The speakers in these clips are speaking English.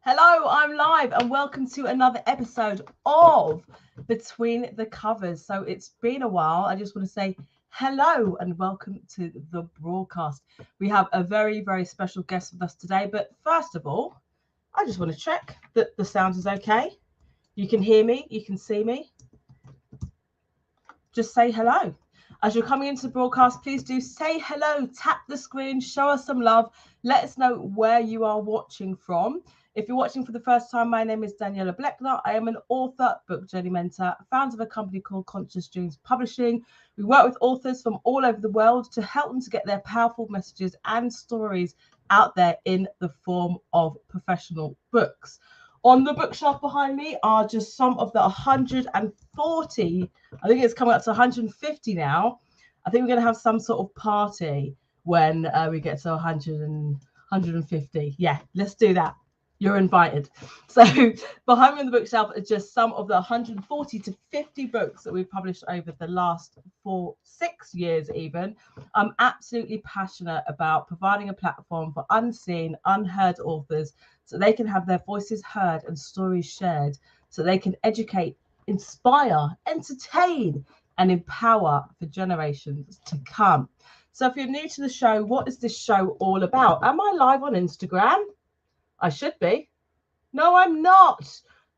Hello, I'm live and welcome to another episode of Between the Covers. So it's been a while. I just want to say hello and welcome to the broadcast. We have a very, very special guest with us today. But first of all, I just want to check that the sound is okay. You can hear me, you can see me. Just say hello. As you're coming into the broadcast, please do say hello, tap the screen, show us some love. Let us know where you are watching from. If you're watching for the first time, my name is Daniela Blechner. I am an author, book journey mentor, founder of a company called Conscious Dreams Publishing. We work with authors from all over the world to help them to get their powerful messages and stories out there in the form of professional books. On the bookshelf behind me are just some of the 140, I think it's coming up to 150 now. I think we're going to have some sort of party when we get to 100 and 150. Yeah, let's do that. You're invited. So behind me on the bookshelf are just some of the 140 to 50 books that we've published over the last 6 years even. I'm absolutely passionate about providing a platform for unseen, unheard authors so they can have their voices heard and stories shared, so they can educate, inspire, entertain, and empower for generations to come. So if you're new to the show, what is this show all about? Am I live on Instagram? I should be. No, I'm not.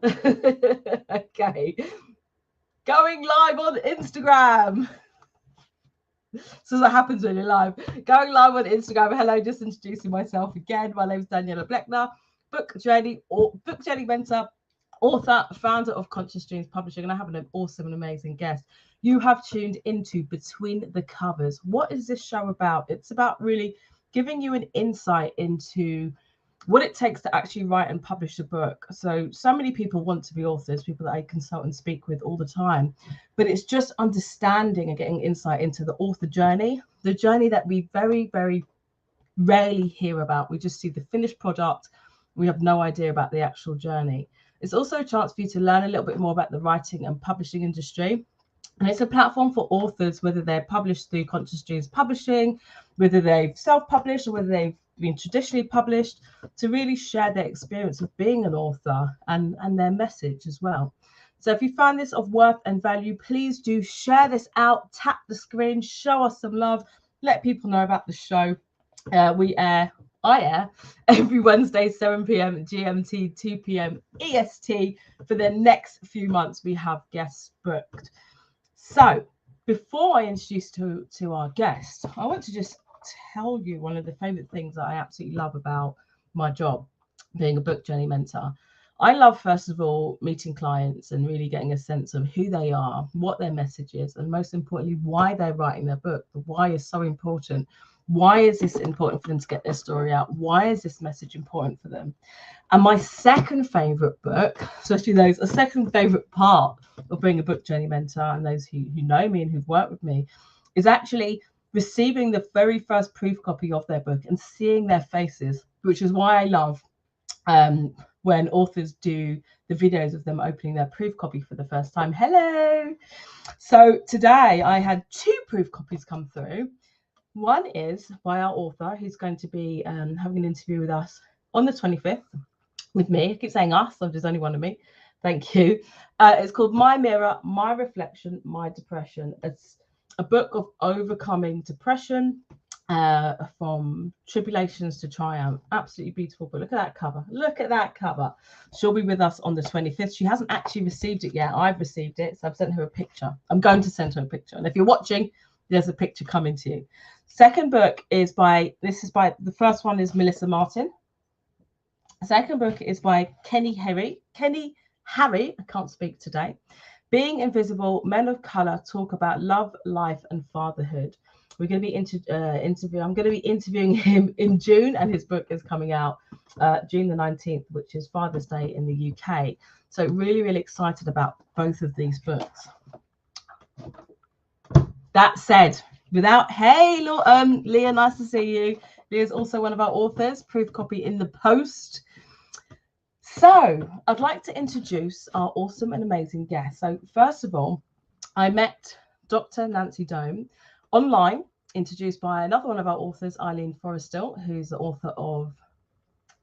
Okay. Going live on Instagram. So that happens when you're live. Going live on Instagram. Hello, just introducing myself again. My name is Daniela Blechner, book journey mentor, author, founder of Conscious Dreams Publishing, and I have an awesome and amazing guest. You have tuned into Between the Covers. What is this show about? It's about really giving you an insight into what it takes to actually write and publish a book. So many people want to be authors, people that I consult and speak with all the time, but it's just understanding and getting insight into the author journey, the journey that we very, very rarely hear about. We just see the finished product. We have no idea about the actual journey. It's also a chance for you to learn a little bit more about the writing and publishing industry. And it's a platform for authors, whether they're published through Conscious Dreams Publishing, whether they've self-published or whether they've been traditionally published, to really share their experience of being an author and their message as well. So if you find this of worth and value, please do share this out, tap the screen, show us some love, let people know about the show. I air every Wednesday, 7 p.m. GMT, 2 p.m. EST. For the next few months, we have guests booked. So before I introduce to our guest, I want to just tell you one of the favorite things that I absolutely love about my job, being a book journey mentor. I love, first of all, meeting clients and really getting a sense of who they are, what their message is, and most importantly, why they're writing their book. The why is so important. Why is this important for them to get their story out? Why is this message important for them? And my second favorite book, especially a second favorite part of being a book journey mentor, and those who know me and who've worked with me, is actually receiving the very first proof copy of their book and seeing their faces, which is why I love when authors do the videos of them opening their proof copy for the first time. Hello. So today I had 2 proof copies come through. One is by our author, who's going to be having an interview with us on the 25th with me. I keep saying us, there's only one of me. Thank you. It's called My Mirror, My Reflection, My Depression. It's a book of overcoming depression, from tribulations to triumph. Absolutely beautiful book. Look at that cover. Look at that cover. She'll be with us on the 25th. She hasn't actually received it yet. I've received it, so I've sent her a picture. I'm going to send her a picture. And if you're watching, there's a picture coming to you. Second book is the first one is Melissa Martin. The second book is by Kenny Harry. I can't speak today. Being Invisible, Men of Color Talk About Love, Life, and Fatherhood. We're going to be I'm going to be interviewing him in June, and his book is coming out June the 19th, which is Father's Day in the UK. So really, really excited about both of these books. That said, Leah, nice to see you. Leah's also one of our authors, proof copy in the post. So I'd like to introduce our awesome and amazing guest. So first of all, I met Dr. Nancy Dome online, introduced by another one of our authors, Eileen Forrestal, who's the author of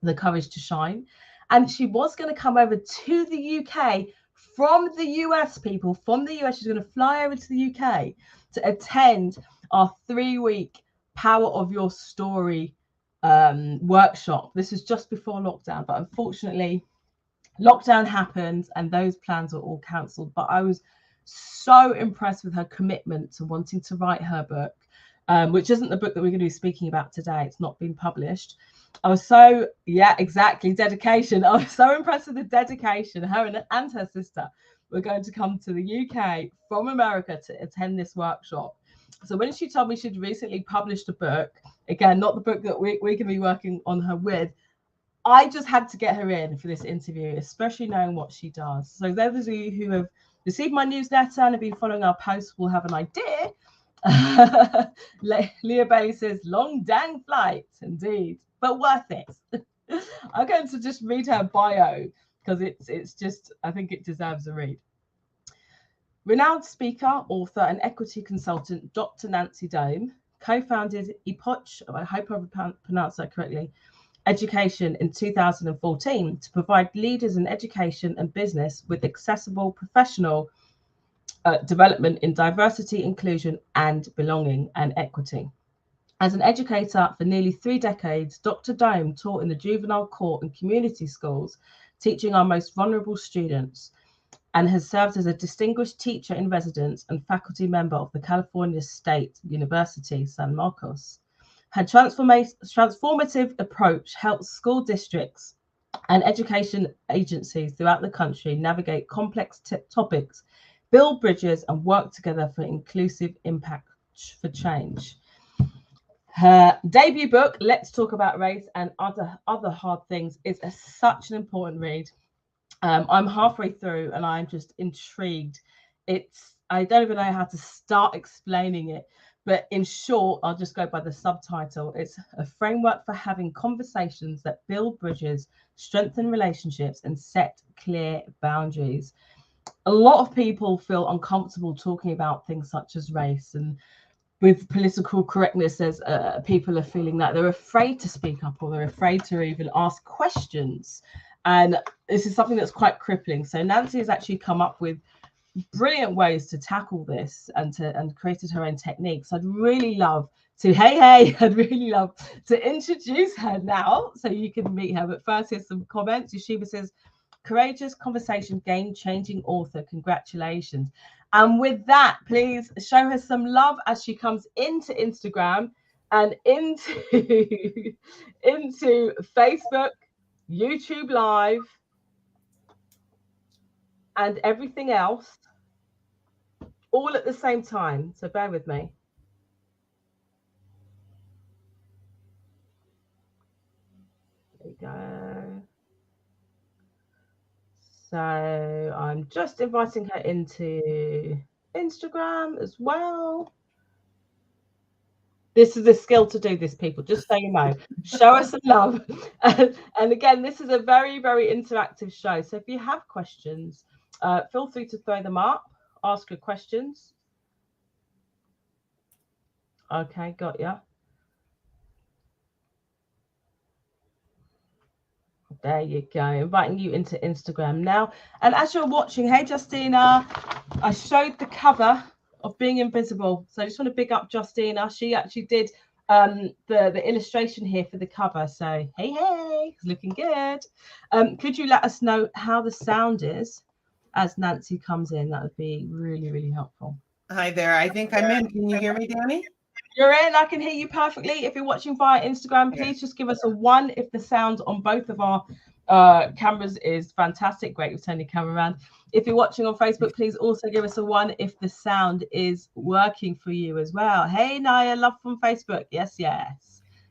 The Courage to Shine. And she was going to come over to the UK from the US, people, from the US. She's going to fly over to the UK to attend our 3-week Power of Your Story workshop. This was just before lockdown, but unfortunately, lockdown happened and those plans were all cancelled. But I was so impressed with her commitment to wanting to write her book, which isn't the book that we're going to be speaking about today. It's not been published. I was so, dedication. I was so impressed with the dedication. Her and her sister were going to come to the UK from America to attend this workshop. So when she told me she'd recently published a book, again, not the book that we can be working on her with, I just had to get her in for this interview, especially knowing what she does. So those of you who have received my newsletter and have been following our posts will have an idea. Leah Bailey says, long dang flight, indeed, but worth it. I'm going to just read her bio because it's just, I think it deserves a read. Renowned speaker, author, and equity consultant, Dr. Nancy Dome, co-founded Epoch, I hope I pronounced that correctly, Education in 2014 to provide leaders in education and business with accessible professional development in diversity, inclusion, and belonging and equity. As an educator for nearly 3 decades, Dr. Dome taught in the juvenile court and community schools, teaching our most vulnerable students, and has served as a distinguished teacher in residence and faculty member of the California State University, San Marcos. Her transformative approach helps school districts and education agencies throughout the country navigate complex topics, build bridges, and work together for inclusive impact for change. Her debut book, Let's Talk About Race and Other Hard Things, is such an important read. I'm halfway through and I'm just intrigued. I don't even know how to start explaining it, but in short, I'll just go by the subtitle. It's a framework for having conversations that build bridges, strengthen relationships, and set clear boundaries. A lot of people feel uncomfortable talking about things such as race, and with political correctness, as people are feeling that they're afraid to speak up or they're afraid to even ask questions. And this is something that's quite crippling. So Nancy has actually come up with brilliant ways to tackle this and created her own techniques. I'd really love to introduce her now so you can meet her. But first, here's some comments. Yeshiva says, courageous conversation, game-changing author, congratulations. And with that, please show her some love as she comes into Instagram and into Facebook, YouTube Live, and everything else, all at the same time. So bear with me. There we go. So I'm just inviting her into Instagram as well. This is a skill to do this, people, just so you know. Show us some love. And again, this is a very, very interactive show. So if you have questions, feel free to throw them up, ask your questions. Okay, got ya. There you go. Inviting you into Instagram now. And as you're watching, hey, Justina, I showed the cover of Being Invisible. So I just want to big up Justina. She actually did the illustration here for the cover. So, hey, it's looking good. Could you let us know how the sound is as Nancy comes in? That would be really, really helpful. Hi there. I think I'm in. Can you hear me, Danny? You're in. I can hear you perfectly. If you're watching via Instagram, please just give us a 1 if the sound on both of our cameras is fantastic. Great, you've turned your camera around. If you're watching on Facebook, please also give us a 1 if the sound is working for you as well. Hey, Naya, love from Facebook. Yes.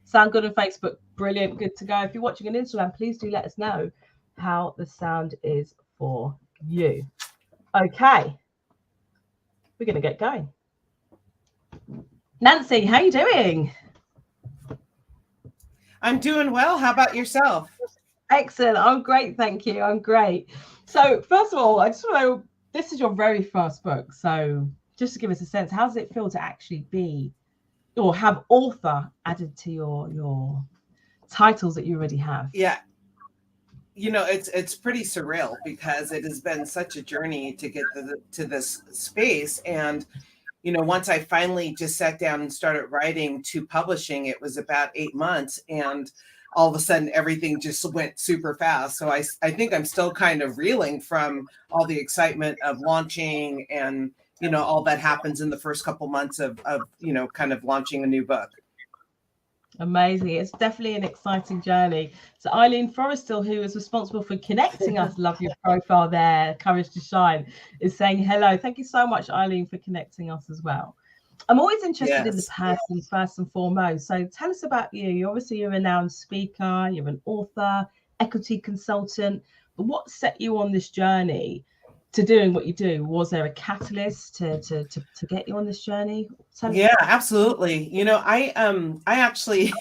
Sound good on Facebook. Brilliant. Good to go. If you're watching on Instagram, please do let us know how the sound is for you. Okay. We're going to get going. Nancy, how are you doing? I'm doing well. How about yourself? Excellent. I'm great. Thank you. I'm great. So first of all, I just want to know, this is your very first book. So just to give us a sense, how does it feel to actually be or have author added to your titles that you already have? Yeah. it's pretty surreal because it has been such a journey to get to this space. And once I finally just sat down and started writing to publishing, it was about 8 months, and all of a sudden everything just went super fast. So I think I'm still kind of reeling from all the excitement of launching and all that happens in the first couple months of kind of launching a new book. Amazing. It's definitely an exciting journey. So Eileen Forrestal, who is responsible for connecting us, love your profile there, Courage to Shine, is saying hello. Thank you so much, Eileen, for connecting us as well. I'm always interested in the person first and foremost. So tell us about you. You're a renowned speaker, you're an author, equity consultant, but what set you on this journey to doing what you do? Was there a catalyst to get you on this journey? Yeah, absolutely. I actually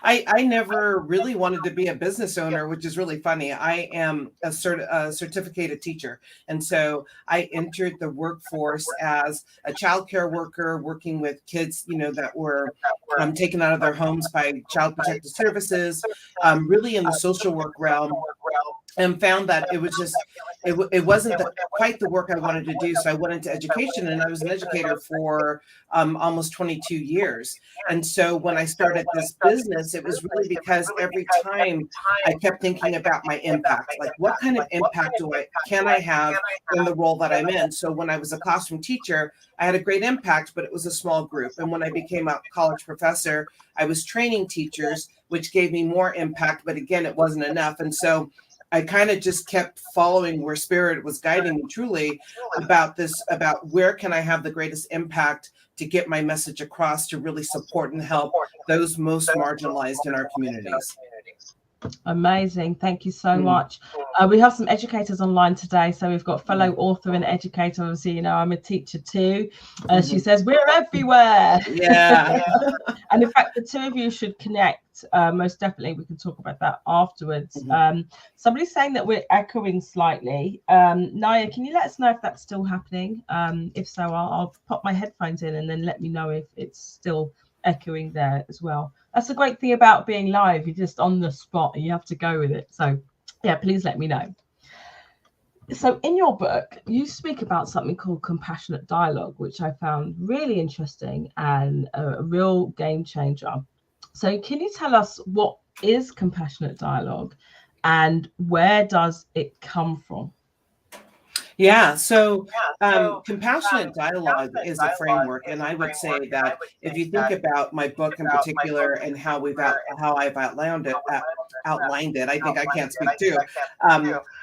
I never really wanted to be a business owner, which is really funny. I am a certificated teacher, and so I entered the workforce as a childcare worker, working with kids, that were taken out of their homes by Child Protective Services, really in the social work realm. And found that it was just, it wasn't quite the work I wanted to do. So I went into education, and I was an educator for almost 22 years. And so when I started this business, it was really because every time I kept thinking about my impact, like what kind of impact can I have in the role that I'm in? So when I was a classroom teacher, I had a great impact, but it was a small group. And when I became a college professor, I was training teachers, which gave me more impact, but again, it wasn't enough. And so I kind of just kept following where spirit was guiding me truly about where can I have the greatest impact to get my message across to really support and help those most marginalized in our communities. Amazing. Thank you so much. We have some educators online today. So we've got fellow author and educator. Obviously, I'm a teacher too. She says, we're everywhere. Yeah. And in fact, the two of you should connect. Most definitely. We can talk about that afterwards. Somebody's saying that we're echoing slightly. Naya, can you let us know if that's still happening? If so, I'll pop my headphones in and then let me know if it's still echoing there as well. That's the great thing about being live. You're just on the spot and you have to go with it. So yeah, please let me know. So in your book, you speak about something called compassionate dialogue, which I found really interesting and a real game changer. So can you tell us what is compassionate dialogue and where does it come from? Yeah, so compassionate dialogue is a framework, and I would say that if you think about my book in particular and how I've outlined it, I think I can't speak too.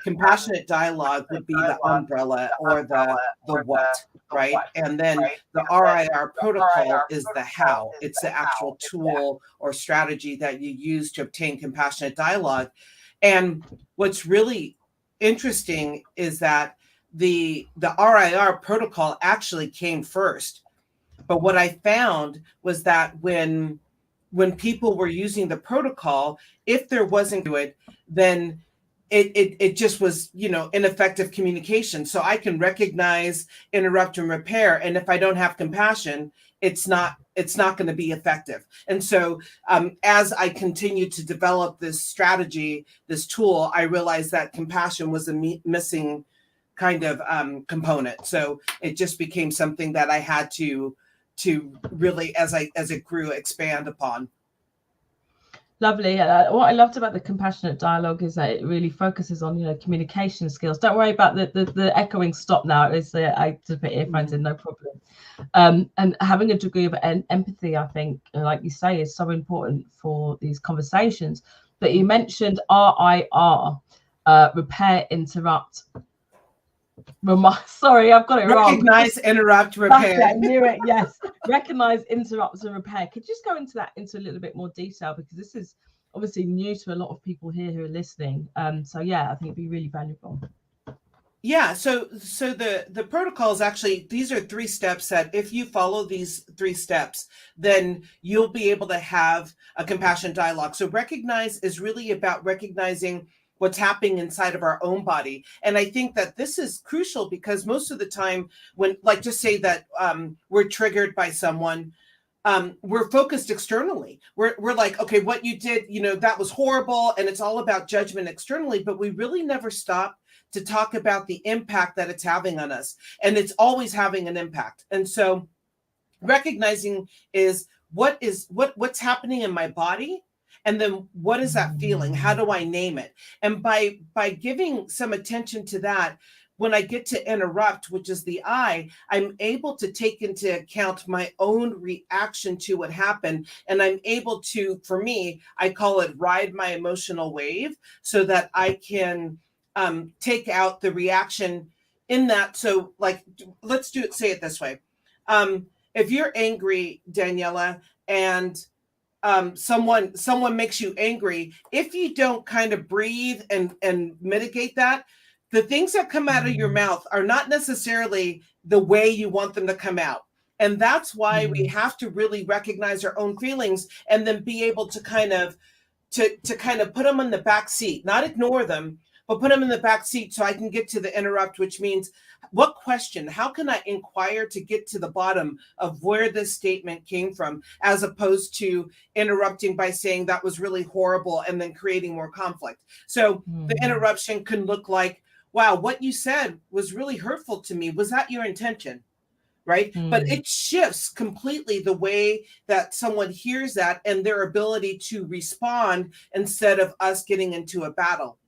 Compassionate dialogue would be the umbrella or the what, right? And then the RIR protocol is the how. It's the actual tool or strategy that you use to obtain compassionate dialogue. And what's really interesting is that the RIR protocol actually came first. But what I found was that when people were using the protocol, if there wasn't to it, then it just was, ineffective communication. So I can recognize, interrupt, and repair. And if I don't have compassion, it's not going to be effective. And so as I continued to develop this strategy, this tool, I realized that compassion was a missing kind of component. So it just became something that I had to really, as it grew, expand upon. Lovely. What I loved about the compassionate dialogue is that it really focuses on communication skills. Don't worry about the echoing. Stop now. I just put earphones in, no problem. And having a degree of empathy, I think, like you say, is so important for these conversations. But you mentioned RIR, repair, interrupt. Sorry, I've got it wrong. Recognize, interrupt, repair. I knew it. Yes, recognize, interrupt, and repair. Could you just go into a little bit more detail, because this is obviously new to a lot of people here who are listening. So yeah, I think it'd be really valuable. Yeah. So the protocols, actually, these are 3 steps that if you follow these 3 steps, then you'll be able to have a compassionate dialogue. So recognize is really about recognizing what's happening inside of our own body. And I think that this is crucial because most of the time when, like, just say that we're triggered by someone, we're focused externally. We're like, okay, what you did, that was horrible. And it's all about judgment externally, but we really never stop to talk about the impact that it's having on us. And it's always having an impact. And so recognizing is what's happening in my body. And then what is that feeling? How do I name it? And by giving some attention to that, when I get to interrupt, which is the I, I'm able to take into account my own reaction to what happened. And I'm able to, for me, I call it ride my emotional wave so that I can take out the reaction in that. So like, let's say it this way. If you're angry, Daniela, and someone makes you angry, if you don't kind of breathe and mitigate that, the things that come out of your mouth are not necessarily the way you want them to come out. And that's why we have to really recognize our own feelings and then be able to kind of put them in the back seat, not ignore them, but put them in the back seat so I can get to the interrupt, which means what question, how can I inquire to get to the bottom of where this statement came from, as opposed to interrupting by saying that was really horrible and then creating more conflict. So the interruption can look like, wow, what you said was really hurtful to me. Was that your intention? Right? But it shifts completely the way that someone hears that and their ability to respond instead of us getting into a battle.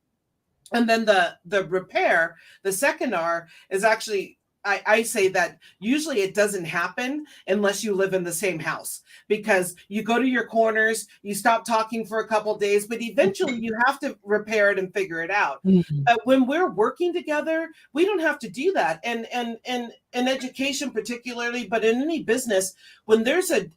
And then the repair, the second R, is actually, I say that usually it doesn't happen unless you live in the same house, because you go to your corners, you stop talking for a couple of days, but eventually you have to repair it and figure it out. But when we're working together, we don't have to do that. And in education particularly, but in any business, when there's a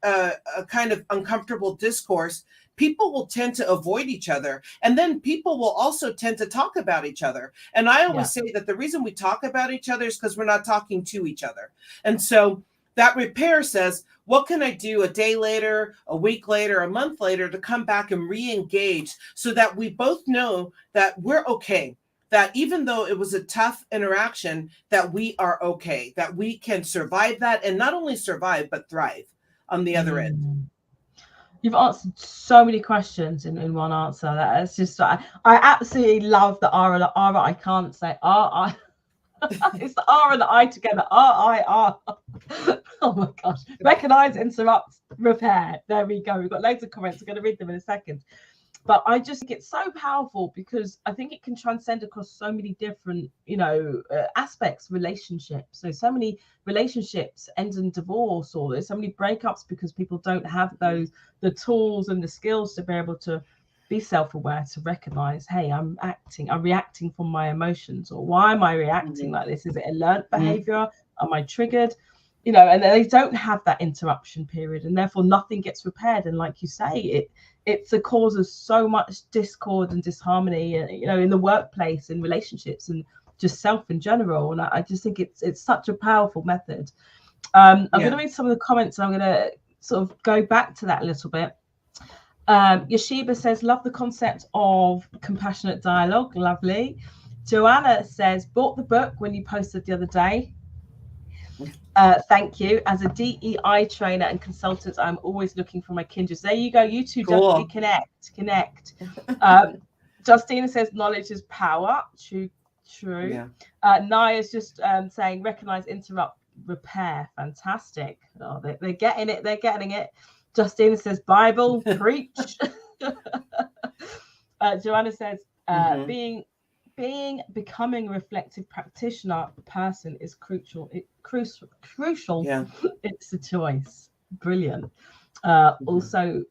kind of uncomfortable discourse, people will tend to avoid each other. And then people will also tend to talk about each other. And I always say that the reason we talk about each other is because we're not talking to each other. And so that repair says, what can I do a day later, a week later, a month later to come back and re-engage so that we both know that we're okay, that even though it was a tough interaction, that we are okay, that we can survive that, and not only survive, but thrive on the other end. You've answered so many questions in one answer. That's just, I absolutely love the R and the R. I can't say R. It's the R and the I together. R. Oh my gosh. Recognize, interrupt, repair. There we go. We've got loads of comments. I'm going to read them in a second. But I just think it's so powerful because I think it can transcend across so many different, aspects, relationships. So many relationships end in divorce, or there's so many breakups because people don't have the tools and the skills to be able to be self-aware, to recognize, hey, I'm reacting from my emotions, or why am I reacting like this? Is it a learned behavior? Am I triggered? And they don't have that interruption period, and therefore nothing gets repaired. And like you say, it's a cause of so much discord and disharmony, in the workplace, in relationships, and just self in general. And I just think it's such a powerful method. I'm going to read some of the comments, and I'm going to sort of go back to that a little bit. Yashiba says, love the concept of compassionate dialogue. Lovely. Joanna says, bought the book when you posted the other day. Thank you. As a DEI trainer and consultant, I'm always looking for my kindreds. There you go. You two definitely connect. Justina says knowledge is power. True. Naya's just saying recognize, interrupt, repair. Fantastic. Oh, they're getting it. They're getting it. Justina says Bible, preach. Joanna says becoming a reflective practitioner person is crucial. Crucial. It's a choice. Brilliant. Also,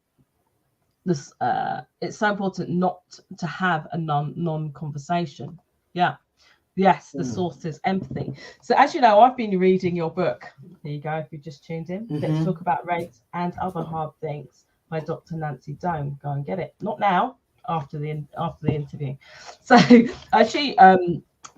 this it's so important not to have a non-conversation. Yes, the source is empathy. So as you know, I've been reading your book. There you go. If you just tuned in, Let's Talk About Race and Other Hard Things by Dr. Nancy Doan. Go and get it. Not now. After the interview. So actually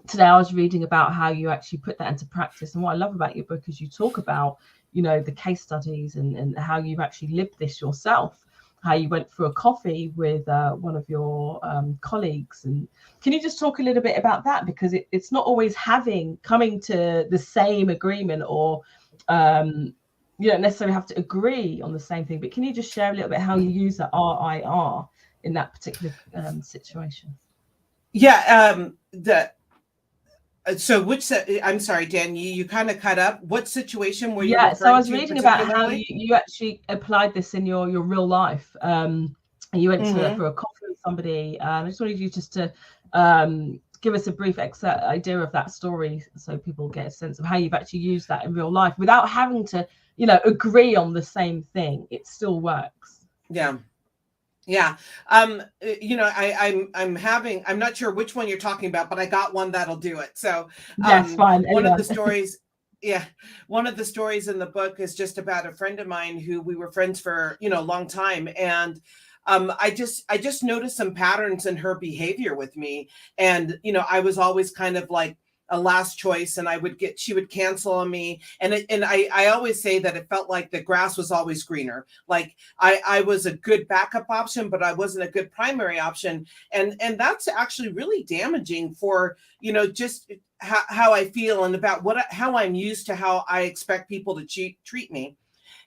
today I was reading about how you actually put that into practice, and what I love about your book is you talk about the case studies and how you've actually lived this yourself, how you went for a coffee with one of your colleagues. And can you just talk a little bit about that, because it's not always coming to the same agreement or you don't necessarily have to agree on the same thing, but can you just share a little bit how you use that RIR in that particular situation? Yeah. So I'm sorry, Dan, you kind of cut up. What situation were you referring to? So I was reading about how you actually applied this in your real life. And you went for a coffee with somebody. I just wanted you just to give us a brief idea of that story so people get a sense of how you've actually used that in real life without having to, agree on the same thing. It still works. Yeah. I'm not sure which one you're talking about, but I got one that'll do it. So yes, fine. One of the stories in the book is just about a friend of mine who we were friends for, a long time. And I just noticed some patterns in her behavior with me. And, I was always kind of like a last choice, and she would cancel on me. And I always say that it felt like the grass was always greener. Like I was a good backup option, but I wasn't a good primary option. And that's actually really damaging for, just how I feel and about how I'm used to how I expect people to treat me.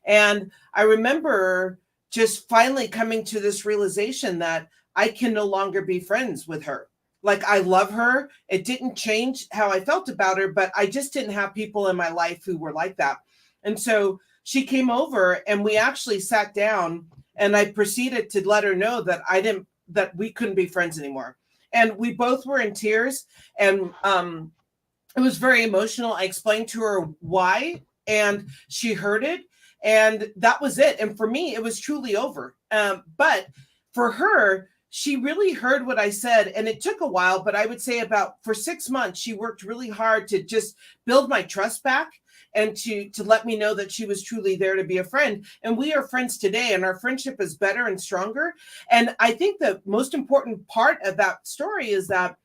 And I remember just finally coming to this realization that I can no longer be friends with her. Like, I love her. It didn't change how I felt about her, but I just didn't have people in my life who were like that. And so she came over and we actually sat down, and I proceeded to let her know that we couldn't be friends anymore. And we both were in tears, and it was very emotional. I explained to her why, and she heard it, and that was it. And for me, it was truly over. But for her, she really heard what I said, and it took a while, but I would say for 6 months, she worked really hard to just build my trust back and to let me know that she was truly there to be a friend. And we are friends today, and our friendship is better and stronger. And I think the most important part of that story is that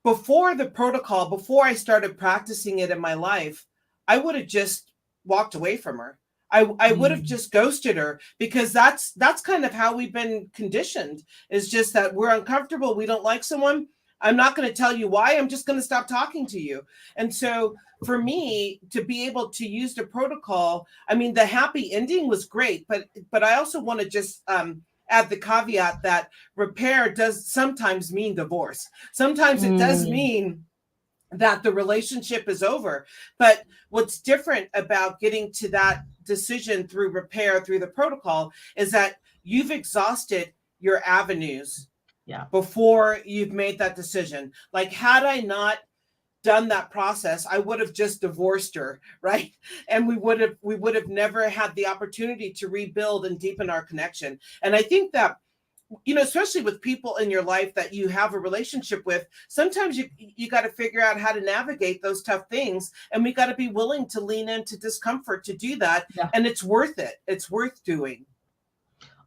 before the protocol, before I started practicing it in my life, I would have just walked away from her. I would have just ghosted her, because that's kind of how we've been conditioned. Is just that we're uncomfortable. We don't like someone. I'm not going to tell you why. I'm just going to stop talking to you. And so for me to be able to use the protocol, I mean, the happy ending was great, but I also want to just add the caveat that repair does sometimes mean divorce. Sometimes it does mean that the relationship is over. But what's different about getting to that decision through repair, through the protocol, is that you've exhausted your avenues before you've made that decision. Like, had I not done that process, I would have just divorced her, right? And we would have never had the opportunity to rebuild and deepen our connection. And I think that, especially with people in your life that you have a relationship with, sometimes you got to figure out how to navigate those tough things. And we got to be willing to lean into discomfort to do that. Yeah. And it's worth it. It's worth doing.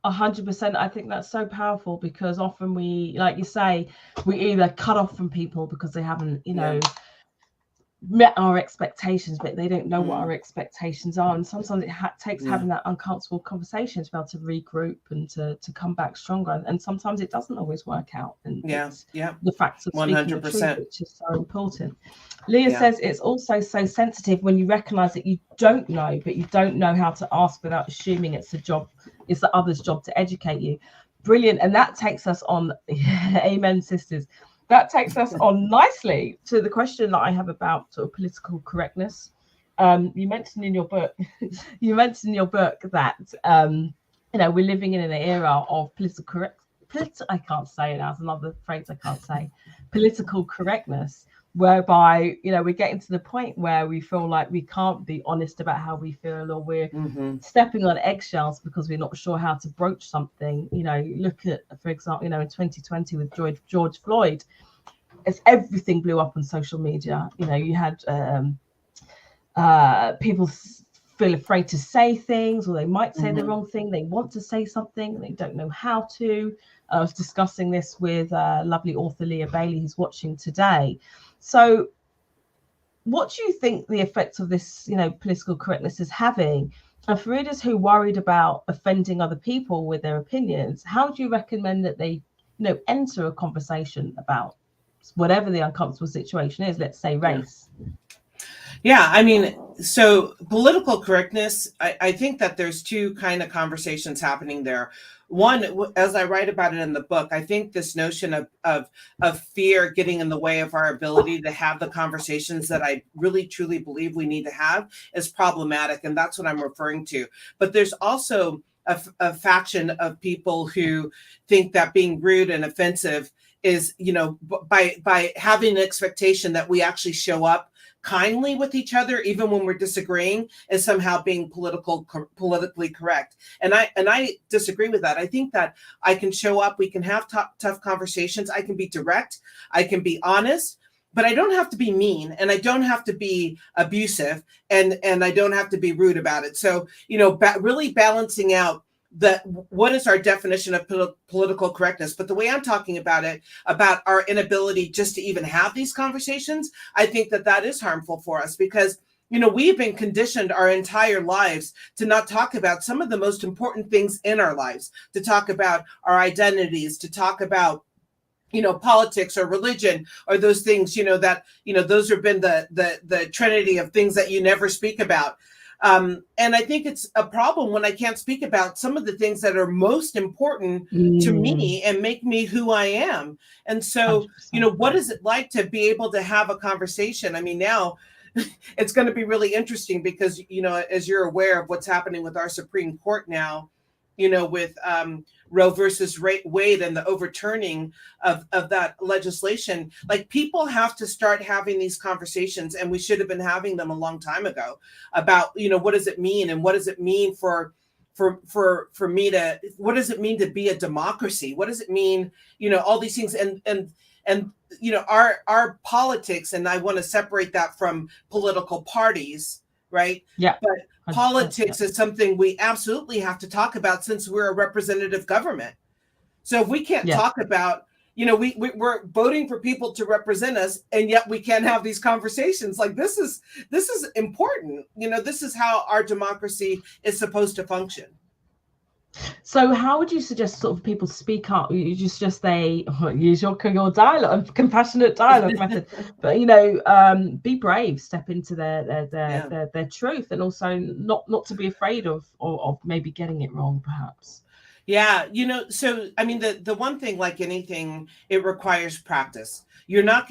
100%. I think that's so powerful, because often we, like you say, we either cut off from people because they haven't, met our expectations, but they don't know what our expectations are. And sometimes it takes having that uncomfortable conversation to be able to regroup and to come back stronger. And sometimes it doesn't always work out. And the facts of 100%, the truth, which is so important. Leah says it's also so sensitive when you recognize that you don't know, but you don't know how to ask without assuming it's the other's job to educate you. Brilliant. And that takes us on, amen, sisters. That takes us on nicely to the question that I have about sort of political correctness. You mentioned in your book that we're living in an era of I can't say it. That's another phrase I can't say. Political correctness, whereby we're getting to the point where we feel like we can't be honest about how we feel, or we're stepping on eggshells because we're not sure how to broach something. Look at, for example, in 2020 with George Floyd, as everything blew up on social media. You had people feel afraid to say things, or they might say the wrong thing. They want to say something and they don't know how to. I was discussing this with lovely author Leah Bailey, who's watching today. So what do you think the effects of this, political correctness is having? And for readers who are worried about offending other people with their opinions, how do you recommend that they, enter a conversation about whatever the uncomfortable situation is, let's say race? Yeah, I mean, so political correctness, I think that there's two kind of conversations happening there. One, as I write about it in the book, I think this notion of fear getting in the way of our ability to have the conversations that I really truly believe we need to have is problematic, and that's what I'm referring to. But there's also a faction of people who think that being rude and offensive is, by having an expectation that we actually show up kindly with each other, even when we're disagreeing, is somehow being politically correct. And I disagree with that. I think that I can show up, we can have tough conversations, I can be direct, I can be honest, but I don't have to be mean, and I don't have to be abusive, and I don't have to be rude about it. So, really balancing out what is our definition of political correctness. But the way I'm talking about it, about our inability just to even have these conversations, I think that is harmful for us, because we've been conditioned our entire lives to not talk about some of the most important things in our lives, to talk about our identities, to talk about politics or religion, or those things, that those have been the trinity of things that you never speak about. And I think it's a problem when I can't speak about some of the things that are most important to me and make me who I am. And so, what is it like to be able to have a conversation? I mean, now it's going to be really interesting because, as you're aware of what's happening with our Supreme Court now, with Roe versus Wade and the overturning of that legislation, like, people have to start having these conversations, and we should have been having them a long time ago, about, what does it mean, and what does it mean for me to, what does it mean to be a democracy? What does it mean, all these things, and our politics, and I want to separate that from political parties, right? Yeah. But politics is something we absolutely have to talk about, since we're a representative government. So if we can't talk about, we're voting for people to represent us, and yet we can't have these conversations. Like, this is important. This is how our democracy is supposed to function. So how would you suggest sort of people speak up? You just they use your dialogue, compassionate dialogue method, but be brave, step into their truth, and also not to be afraid of maybe getting it wrong, perhaps. Yeah, so I mean, the one thing, like anything, it requires practice. You're not,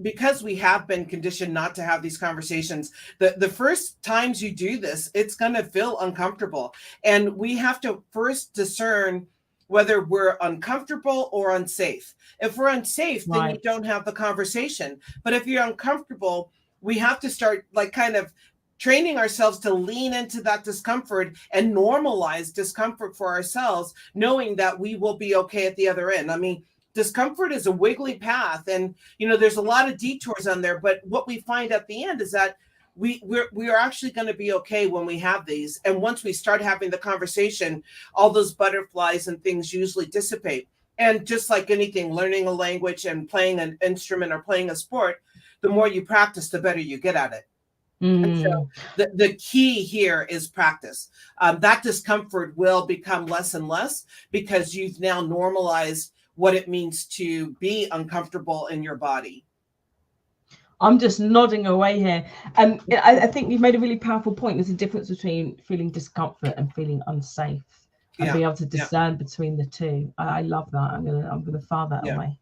because we have been conditioned not to have these conversations. The first times you do this, it's going to feel uncomfortable. And we have to first discern whether we're uncomfortable or unsafe. If we're unsafe, then you don't have the conversation. But if you're uncomfortable, we have to start, like, kind of training ourselves to lean into that discomfort and normalize discomfort for ourselves, knowing that we will be okay at the other end. I mean, discomfort is a wiggly path, and there's a lot of detours on there, but what we find at the end is that we are actually going to be okay when we have these. And once we start having the conversation, all those butterflies and things usually dissipate. And just like anything, learning a language and playing an instrument or playing a sport, the more you practice, the better you get at it. And so the key here is practice. That discomfort will become less and less, because you've now normalized what it means to be uncomfortable in your body. I'm just nodding away here. And I think you've made a really powerful point. There's a difference between feeling discomfort and feeling unsafe, and being able to discern between the two. I love that. I'm gonna file that away.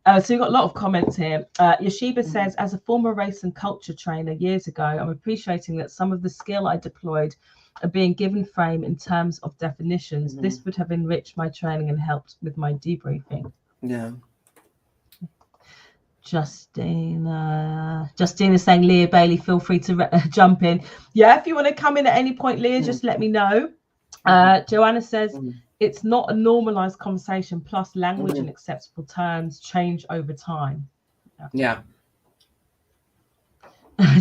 So we've got a lot of comments here. Yoshiba says, as a former race and culture trainer years ago, I'm appreciating that some of the skill I deployed are being given frame in terms of definitions. This would have enriched my training and helped with my debriefing. Yeah. Justine is saying, Leah Bailey, feel free to jump in. Yeah, if you want to come in at any point, Leah, just let me know. Joanna says, it's not a normalized conversation, plus language and acceptable terms change over time. Yeah.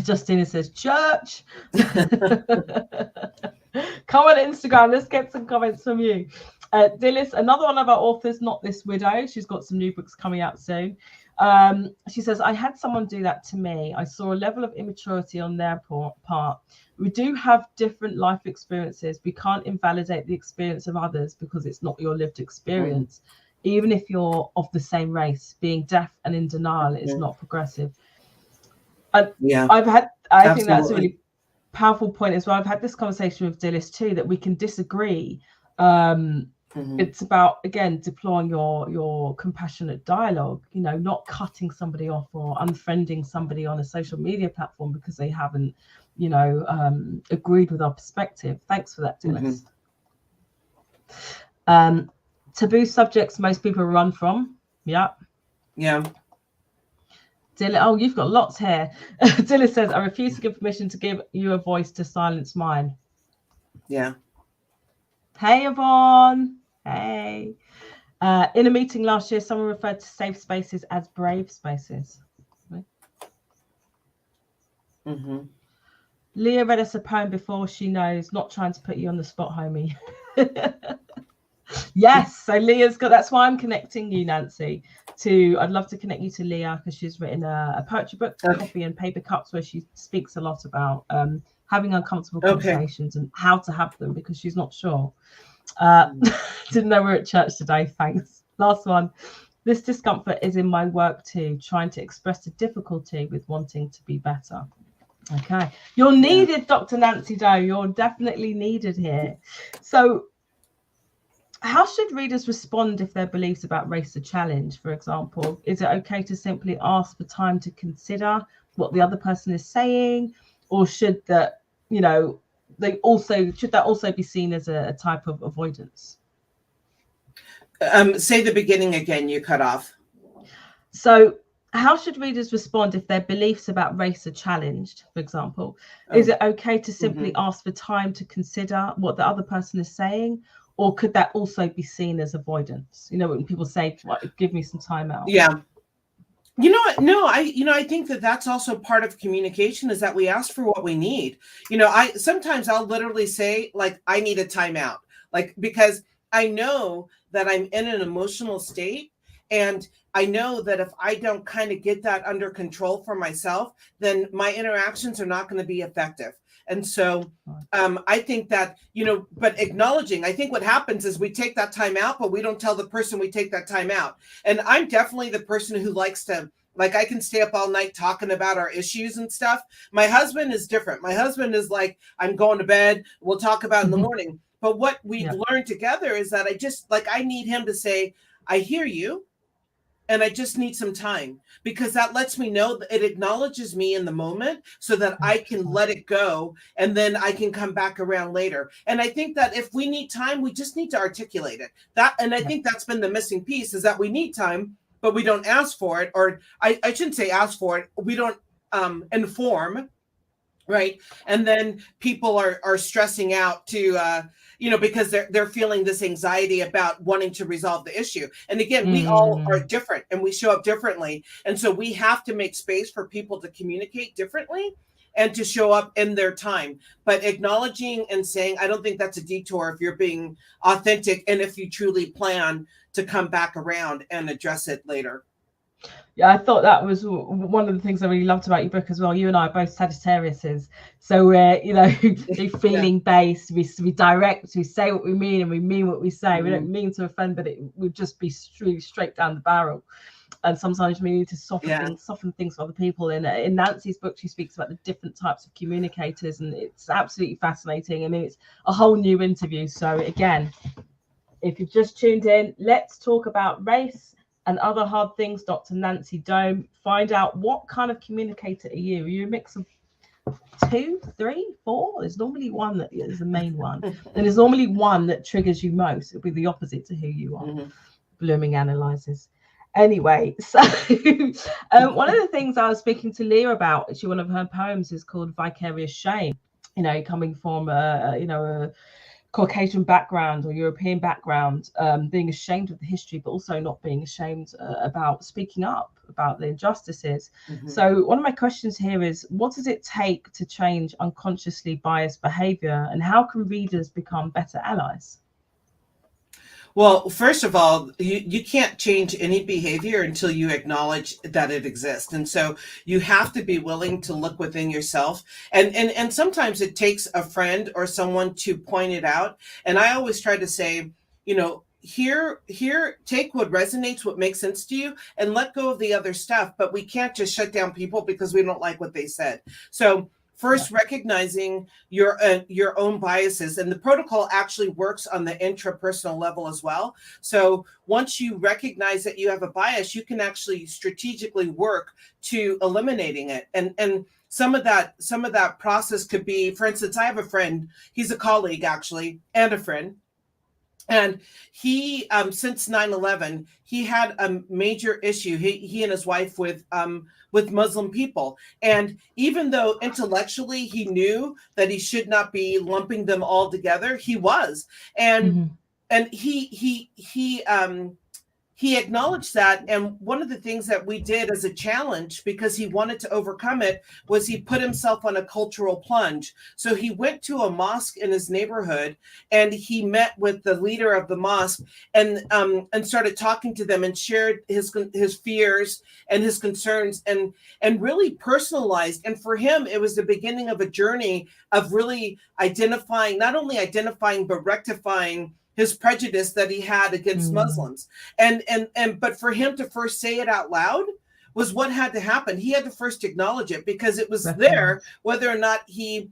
Justina says, church. Come on Instagram, let's get some comments from you. Dilys, another one of our authors, not this widow, she's got some new books coming out soon. She says, I had someone do that to me. I saw a level of immaturity on their part. We do have different life experiences. We can't invalidate the experience of others because it's not your lived experience. Even if you're of the same race, being deaf and in denial is not progressive. I think that's a really powerful point as well. I've had this conversation with Dilys too, that we can disagree. It's about, again, deploying your compassionate dialogue, you know, not cutting somebody off or unfriending somebody on a social media platform because they haven't, you know, agreed with our perspective. Thanks for that, Dilys. Taboo subjects most people run from. Yeah. Dilys, oh, you've got lots here. Dilys says, I refuse to give permission to give you a voice to silence mine. Yeah. Hey, Yvonne. Hey. In a meeting last year, someone referred to safe spaces as brave spaces. Leah read us a poem before she knows, not trying to put you on the spot, homie. Yes, so Leah's got, that's why I'm connecting you, Nancy, to, I'd love to connect you to Leah, because she's written a poetry book, Coffee and Paper Cups, where she speaks a lot about having uncomfortable conversations and how to have them, because she's not sure. Didn't know we're at church today, thanks. Last one. This discomfort is in my work too, trying to express the difficulty with wanting to be better. Okay, you're needed, Dr. Nancy Doe. You're definitely needed here. So how should readers respond if their beliefs about race are challenged? For example, is it okay to simply ask for time to consider what the other person is saying, or should that, you know, should that also be seen as a type of avoidance? Say the beginning again, you cut off. So how should readers respond if their beliefs about race are challenged, for example? Is it okay to simply ask for time to consider what the other person is saying, or could that also be seen as avoidance? You know, when people say, give me some time out. Yeah. You know what? No, I think that that's also part of communication, is that we ask for what we need. You know, sometimes I'll literally say, like, I need a timeout, like, because I know that I'm in an emotional state, and I know that if I don't kind of get that under control for myself, then my interactions are not going to be effective. And so I think that, you know, but acknowledging, I think what happens is we take that time out, but we don't tell the person we take that time out. And I'm definitely the person who likes to, like, I can stay up all night talking about our issues and stuff. My husband is different. My husband is like, I'm going to bed, we'll talk about it in the morning. But what we've learned together is that I need him to say, I hear you, and I just need some time, because that lets me know that it acknowledges me in the moment so that I can let it go, and then I can come back around later. And I think that if we need time, we just need to articulate it. And I think that's been the missing piece, is that we need time, but we don't ask for it, or I shouldn't say ask for it. We don't inform, right? And then people are stressing out to, you know, because they're feeling this anxiety about wanting to resolve the issue. And again, we all are different, and we show up differently. And so we have to make space for people to communicate differently and to show up in their time. But acknowledging and saying, I don't think that's a detour if you're being authentic, and if you truly plan to come back around and address it later. Yeah, I thought that was one of the things I really loved about your book as well. You and I are both Sagittariuses, so we're, you know, feeling based. We direct, we say what we mean, and we mean what we say. We don't mean to offend, but it would just be straight down the barrel. And sometimes we need to soften things for other people. In Nancy's book, she speaks about the different types of communicators, and it's absolutely fascinating. I mean, it's a whole new interview. So again, if you've just tuned in, let's talk about race and other hard things. Dr. Nancy Doe. Find out, what kind of communicator are you? Are you a mix of 2, 3, 4? There's normally one that is the main one, and there's normally one that triggers you most. It'll be the opposite to who you are. Blooming analyzes. Anyway, so one of the things I was speaking to Leah about, actually, one of her poems is called Vicarious Shame. You know, coming from a Caucasian background or European background, being ashamed of the history, but also not being ashamed about speaking up about the injustices. So one of my questions here is, what does it take to change unconsciously biased behavior, and how can readers become better allies? Well, first of all, you can't change any behavior until you acknowledge that it exists. And so you have to be willing to look within yourself. And sometimes it takes a friend or someone to point it out. And I always try to say, you know, here, take what resonates, what makes sense to you, and let go of the other stuff. But we can't just shut down people because we don't like what they said. So first, recognizing your own biases, and the protocol actually works on the intrapersonal level as well. So once you recognize that you have a bias, you can actually strategically work to eliminating it. And some of that process could be, for instance, I have a friend, he's a colleague actually, and a friend. And he, since 9/11, he had a major issue. He and his wife with Muslim people. And even though intellectually he knew that he should not be lumping them all together, he was. And he acknowledged that. And one of the things that we did as a challenge, because he wanted to overcome it, was he put himself on a cultural plunge. So he went to a mosque in his neighborhood, and he met with the leader of the mosque and started talking to them and shared his fears and his concerns and really personalized. And for him, it was the beginning of a journey of really not only identifying, but rectifying his prejudice that he had against Muslims. But for him to first say it out loud was what had to happen. He had to first acknowledge it, because it was there, whether or not he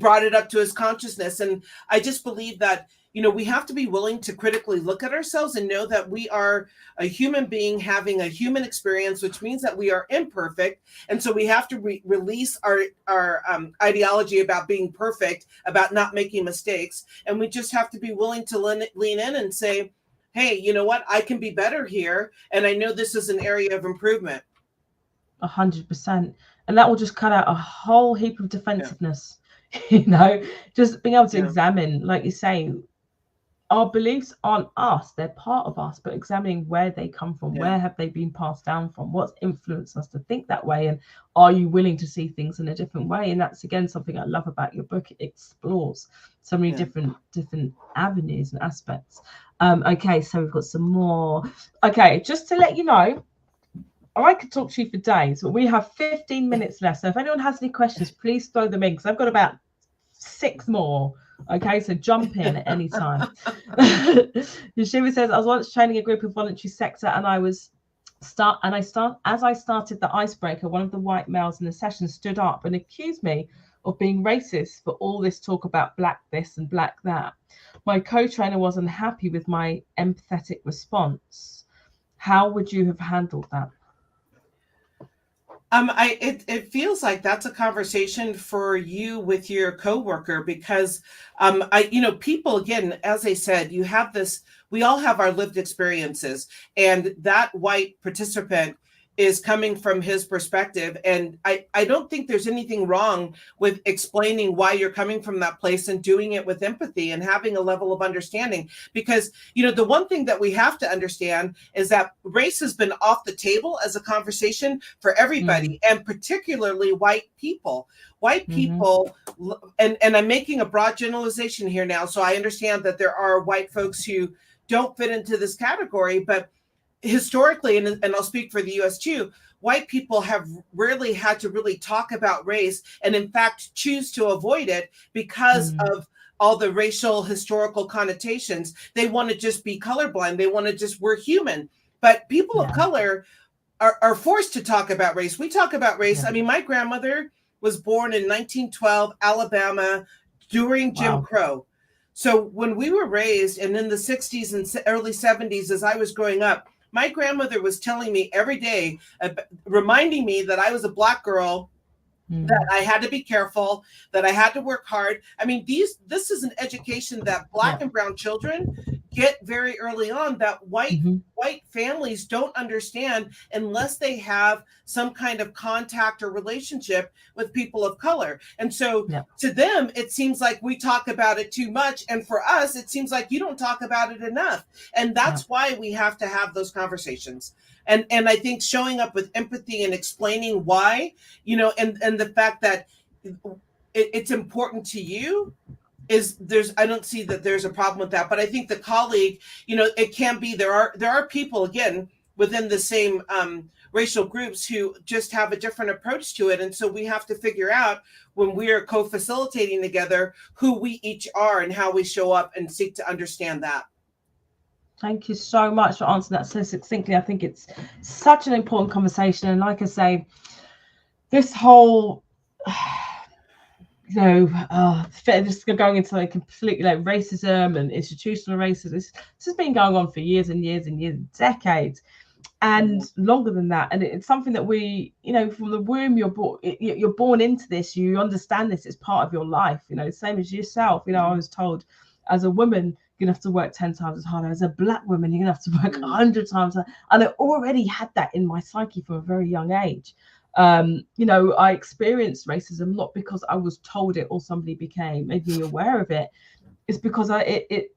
brought it up to his consciousness. And I just believe that, we have to be willing to critically look at ourselves and know that we are a human being having a human experience, which means that we are imperfect. And so we have to release our ideology about being perfect, about not making mistakes. And we just have to be willing to lean in and say, hey, you know what? I can be better here. And I know this is an area of improvement. 100%. And that will just cut out a whole heap of defensiveness, just being able to examine, like you say, our beliefs aren't us, they're part of us, but examining where they come from, where have they been passed down from, what's influenced us to think that way, and are you willing to see things in a different way? And that's, again, something I love about your book. It explores so many different avenues and aspects. Okay, so we've got some more. Okay, just to let you know, I could talk to you for days, but we have 15 minutes left. So if anyone has any questions, please throw them in, because I've got about 6 more. Okay, so jump in at any time. Yeshua says, I was once training a group of voluntary sector, and as I started the icebreaker, one of the white males in the session stood up and accused me of being racist for all this talk about black this and black that. My co-trainer wasn't happy with my empathetic response. How would you have handled that? It feels like that's a conversation for you with your coworker, because people, again, as I said, we all have our lived experiences, and that white participant is coming from his perspective. And I don't think there's anything wrong with explaining why you're coming from that place and doing it with empathy and having a level of understanding. Because, the one thing that we have to understand is that race has been off the table as a conversation for everybody, and particularly white people. White people, and I'm making a broad generalization here now, so I understand that there are white folks who don't fit into this category, but historically, and I'll speak for the US too, white people have rarely had to really talk about race, and in fact choose to avoid it because of all the racial historical connotations. They want to just be colorblind. They want to just, we're human. But people of color are forced to talk about race. We talk about race. I mean, my grandmother was born in 1912, Alabama, during Jim Crow. So when we were raised, and in the 60s and early 70s, as I was growing up, my grandmother was telling me every day, reminding me that I was a black girl, that I had to be careful, that I had to work hard. I mean, this is an education that black and brown children get very early on, that white families don't understand unless they have some kind of contact or relationship with people of color. And so to them, it seems like we talk about it too much. And for us, it seems like you don't talk about it enough. And that's why we have to have those conversations. And I think showing up with empathy and explaining why, and the fact that it's important to you, I don't see that there's a problem with that. But I think the colleague, it can be, there are people, again, within the same racial groups who just have a different approach to it. And so we have to figure out, when we are co-facilitating together, who we each are and how we show up, and seek to understand that. Thank you so much for answering that so succinctly. I think it's such an important conversation. And like I say, this whole, just going into like completely like racism and institutional racism, this has been going on for years and years and years, decades, and longer than that. And it's something that we, from the womb, you're born into this. You understand this. It's part of your life. Same as yourself. I was told as a woman, you're gonna have to work 10 times as hard. As a Black woman, you're gonna have to work 100 times harder. And I already had that in my psyche from a very young age. I experienced racism not because I was told it or somebody made me aware of it. It's because it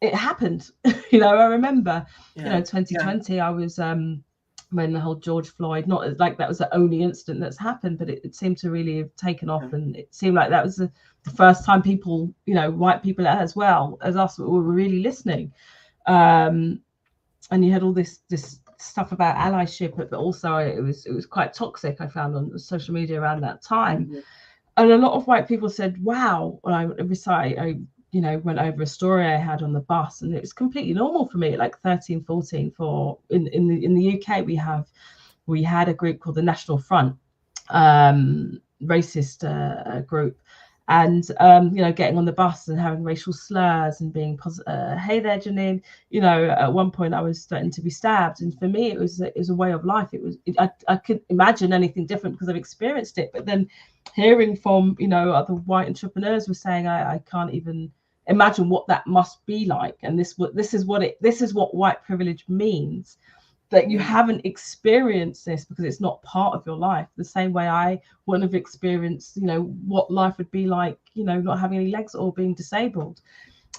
happened. I remember, 2020, I was when the whole George Floyd, not like that was the only incident that's happened, but it seemed to really have taken off, and it seemed like that was the first time people, white people as well as us, were really listening. And you had all this stuff about allyship, but also it was quite toxic, I found, on social media around that time. And a lot of white people said, wow, when I went over a story I had on the bus, and it was completely normal for me at like 13, 14. In the UK, we had a group called the National Front, racist group. And getting on the bus and having racial slurs and being hey there, Janine. At one point I was starting to be stabbed, and for me it was a way of life. I couldn't imagine anything different because I've experienced it. But then hearing from other white entrepreneurs were saying, I can't even imagine what that must be like, and this is what white privilege means. That you haven't experienced this because it's not part of your life, the same way I wouldn't have experienced, what life would be like, not having any legs or being disabled.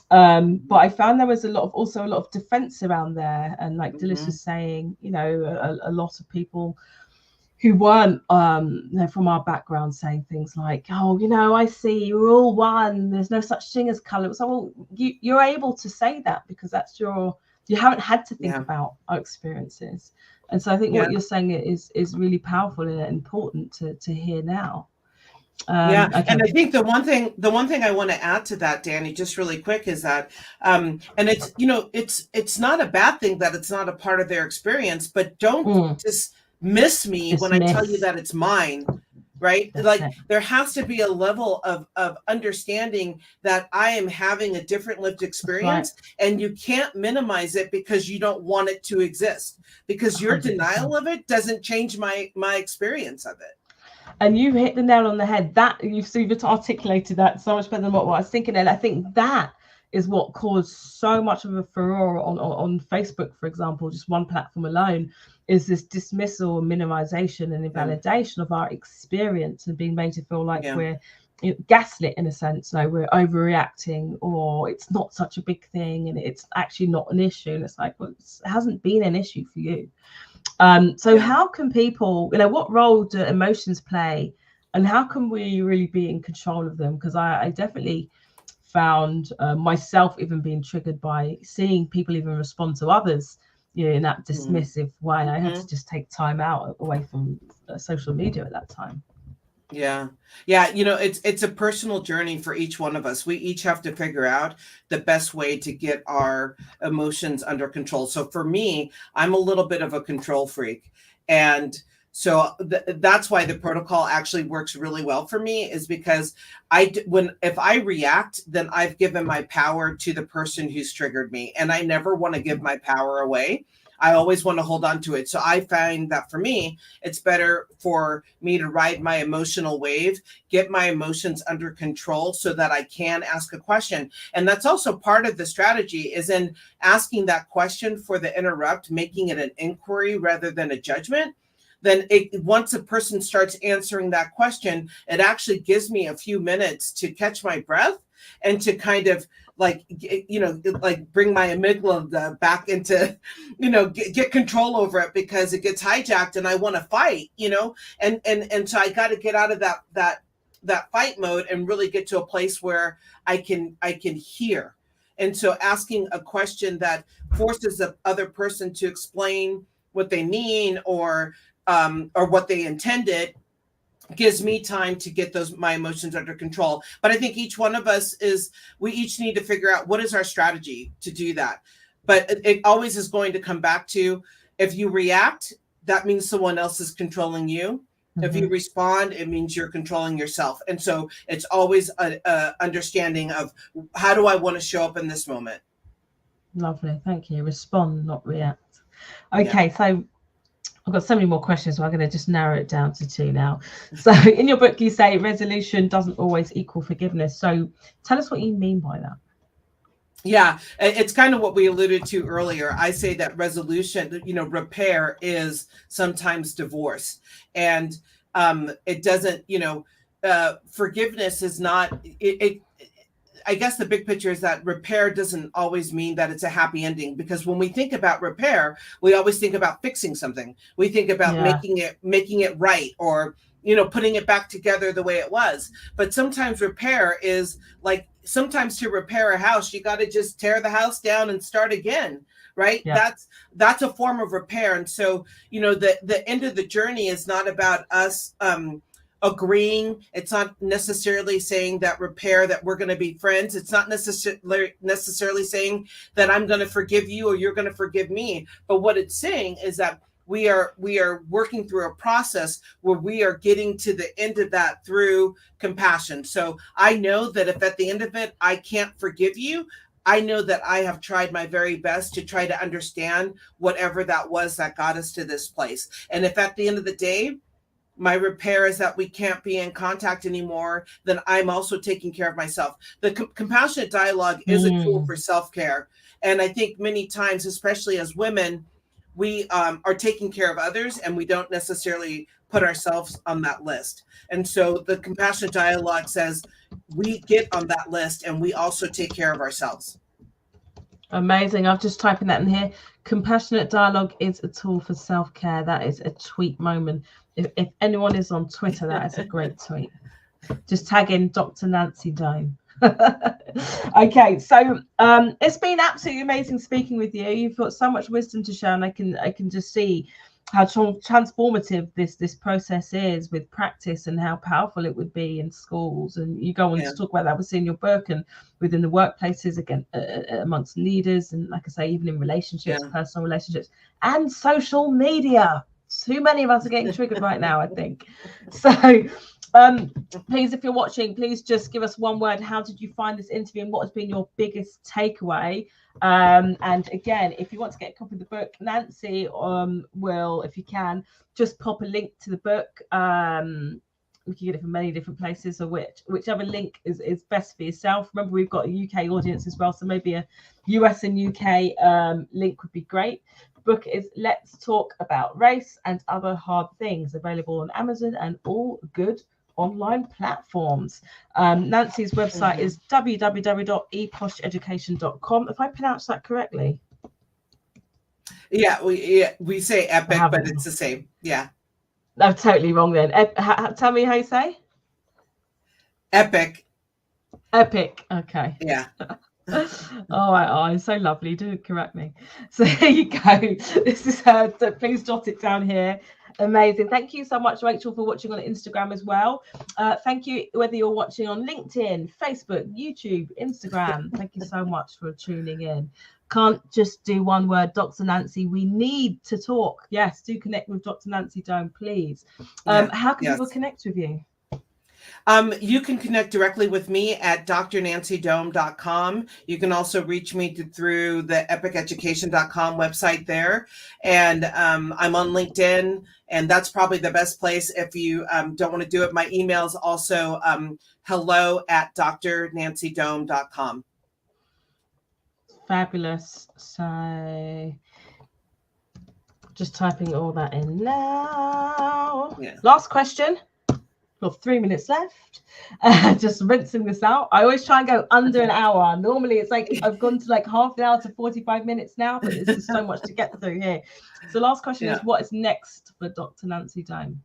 But I found there was also a lot of defense around there. And like Dilys was saying, a lot of people who weren't from our background saying things like, oh, I see, you're all one, there's no such thing as color. So, well, you're able to say that because that's you haven't had to think about our experiences. And so I think what you're saying is really powerful and important to hear now. And I think the one thing I want to add to that, Danny, just really quick, is that and it's it's not a bad thing that it's not a part of their experience, but don't dismiss me when I tell you that it's mine. Right? There has to be a level of understanding that I am having a different lived experience, and you can't minimize it because you don't want it to exist, because your 100%. Denial of it doesn't change my experience of it. And you hit the nail on the head. That you've articulated that so much better than what I was thinking. And I think that is what caused so much of a furore on Facebook, for example, just one platform alone, is this dismissal and minimization and invalidation of our experience, and being made to feel like we're gaslit in a sense. We're overreacting, or it's not such a big thing, and it's actually not an issue. And it's like, well, it hasn't been an issue for you. So how can people, what role do emotions play, and how can we really be in control of them? Because I definitely found myself even being triggered by seeing people even respond to others in that dismissive way. I had to just take time out away from social media at that time. Yeah. It's a personal journey for each one of us. We each have to figure out the best way to get our emotions under control. So for me, I'm a little bit of a control freak, and so that's why the protocol actually works really well for me, is because if I react, then I've given my power to the person who's triggered me, and I never want to give my power away. I always want to hold on to it. So I find that for me, it's better for me to ride my emotional wave, get my emotions under control so that I can ask a question. And that's also part of the strategy, is in asking that question for the interrupt, making it an inquiry rather than a judgment. Then once a person starts answering that question, it actually gives me a few minutes to catch my breath and to kind of bring my amygdala back into, get control over it, because it gets hijacked and I want to fight, and so I got to get out of that fight mode and really get to a place where I can hear. And so asking a question that forces the other person to explain what they mean or what they intended gives me time to get my emotions under control. But I think each one of us we each need to figure out what is our strategy to do that. But it always is going to come back to, if you react, that means someone else is controlling you. If you respond, it means you're controlling yourself. And so it's always a understanding of, how do I want to show up in this moment? Lovely. Thank you. Respond, not react. Okay. Yeah. So I've got so many more questions, so I'm going to just narrow it down to 2 now. So in your book, you say resolution doesn't always equal forgiveness. So tell us what you mean by that. Yeah, it's kind of what we alluded to earlier. I say that resolution, repair is sometimes divorce. And it doesn't, forgiveness is not, I guess the big picture is that repair doesn't always mean that it's a happy ending, because when we think about repair, we always think about fixing something. We think about making it right, or, putting it back together the way it was. But sometimes repair is like, sometimes to repair a house, you got to just tear the house down and start again. Right. Yeah. That's a form of repair. And so, the end of the journey is not about us, agreeing. It's not necessarily saying that we're going to be friends. It's not necessarily saying that I'm going to forgive you or you're going to forgive me. But what it's saying is that we are working through a process where we are getting to the end of that through compassion. So I know that if at the end of it, I can't forgive you, I know that I have tried my very best to try to understand whatever that was that got us to this place. And if at the end of the day, my repair is that we can't be in contact anymore, then I'm also taking care of myself. The compassionate dialogue is a tool for self-care. And I think many times, especially as women, we are taking care of others and we don't necessarily put ourselves on that list. And so the compassionate dialogue says we get on that list and we also take care of ourselves. Amazing. I've just typing that in here. Compassionate dialogue is a tool for self-care. That is a tweet moment. If anyone is on Twitter, that is a great tweet. Just tag in Dr. Nancy Dome. Okay, so it's been absolutely amazing speaking with you. You've got so much wisdom to share, and I can just see how transformative this process is with practice, and how powerful it would be in schools. And you go on to talk about that. We're seeing your book, and within the workplaces, again, amongst leaders, and like I say, even in relationships, personal relationships, and social media. Too many of us are getting triggered right now, I think. So please, if you're watching, please just give us one word. How did you find this interview, and what has been your biggest takeaway? And again, if you want to get a copy of the book, Nancy will, if you can, just pop a link to the book. We can get it from many different places, or whichever link is best for yourself. Remember, we've got a UK audience as well, so maybe a US and UK link would be great. Book is Let's Talk About Race and Other Hard Things, available on Amazon and all good online platforms. Nancy's website is www.eposheducation.com. If I pronounce that correctly. Yeah, we say epic, but it's the same. Yeah. I'm totally wrong then. Tell me how you say. Epic. Epic. Okay. Yeah. I'm so lovely. Do correct me. So here you go. This is her. So please jot it down here. Amazing. Thank you so much, Rachel, for watching on Instagram as well. Thank you, whether you're watching on LinkedIn, Facebook, YouTube, Instagram. Thank you so much for tuning in. Can't just do one word, Dr. Nancy. We need to talk. Yes, do connect with Dr. Nancy Dome, please. How can people connect with you? You can connect directly with me at drnancydome.com. You can also reach me through the epiceducation.com website there. And I'm on LinkedIn, and that's probably the best place if you don't want to do it. My email is also hello@drnancydome.com. Fabulous. So just typing all that in now. Yeah. Last question. Got 3 minutes left. Just rinsing this out. I always try and go under an hour. Normally it's like I've gone to like half an hour to 45 minutes now, but it's just so much to get through here. So last question is, what is next for Dr. Nancy Dome?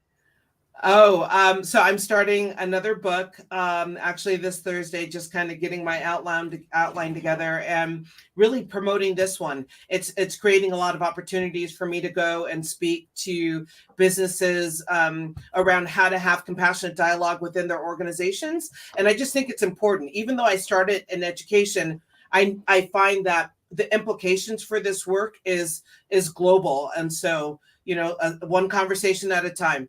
So I'm starting another book actually this Thursday, just kind of getting my outline together and really promoting this one. It's creating a lot of opportunities for me to go and speak to businesses around how to have compassionate dialogue within their organizations. And I just think it's important. Even though I started in education, I find that the implications for this work is global. And so, you know, one conversation at a time.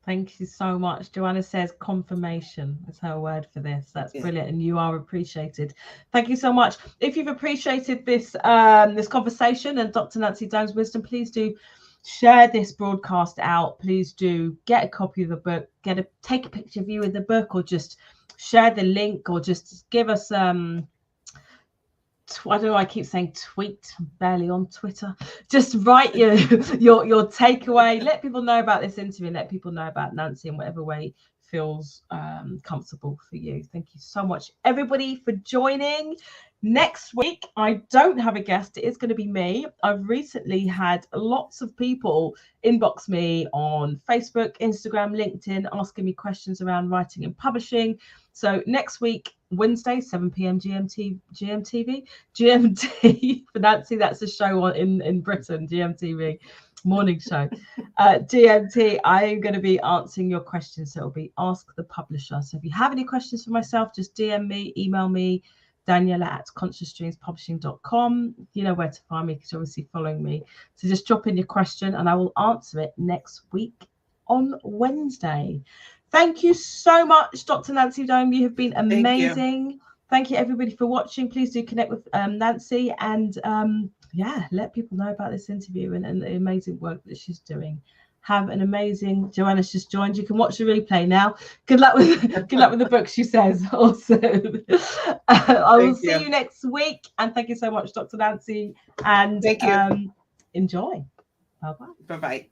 Thank you so much. Joanna says confirmation is her word for this. That's brilliant, and you are appreciated. Thank you so much. If you've appreciated this this conversation and Dr. Nancy Doan's wisdom, please do share this broadcast out. Please do get a copy of the book, take a picture of you in the book, or just share the link, or just give us I don't know, I keep saying tweet, I'm barely on Twitter. Just write your takeaway. Let people know about this interview, and let people know about Nancy in whatever way feels comfortable for you. Thank you so much, everybody, for joining. Next week, I don't have a guest. It is going to be me. I've recently had lots of people inbox me on Facebook, Instagram, LinkedIn, asking me questions around writing and publishing. So next week, Wednesday, 7 p.m. GMT for Nancy. That's a show in Britain, GMTV, morning show. GMT, I am going to be answering your questions. So it'll be Ask the Publisher. So if you have any questions for myself, just DM me, email me, Daniela@consciousdreamspublishing.com. You know where to find me because you're obviously following me. So just drop in your question and I will answer it next week on Wednesday. Thank you so much, Dr. Nancy Doan. You have been amazing. Thank you, everybody, for watching. Please do connect with Nancy and let people know about this interview and the amazing work that she's doing. Have an amazing. Joanna's just joined. You can watch the replay now. Good luck with the book, she says. Also, I will see you next week. And thank you so much, Dr. Nancy. And thank you. Enjoy. Bye bye. Bye bye.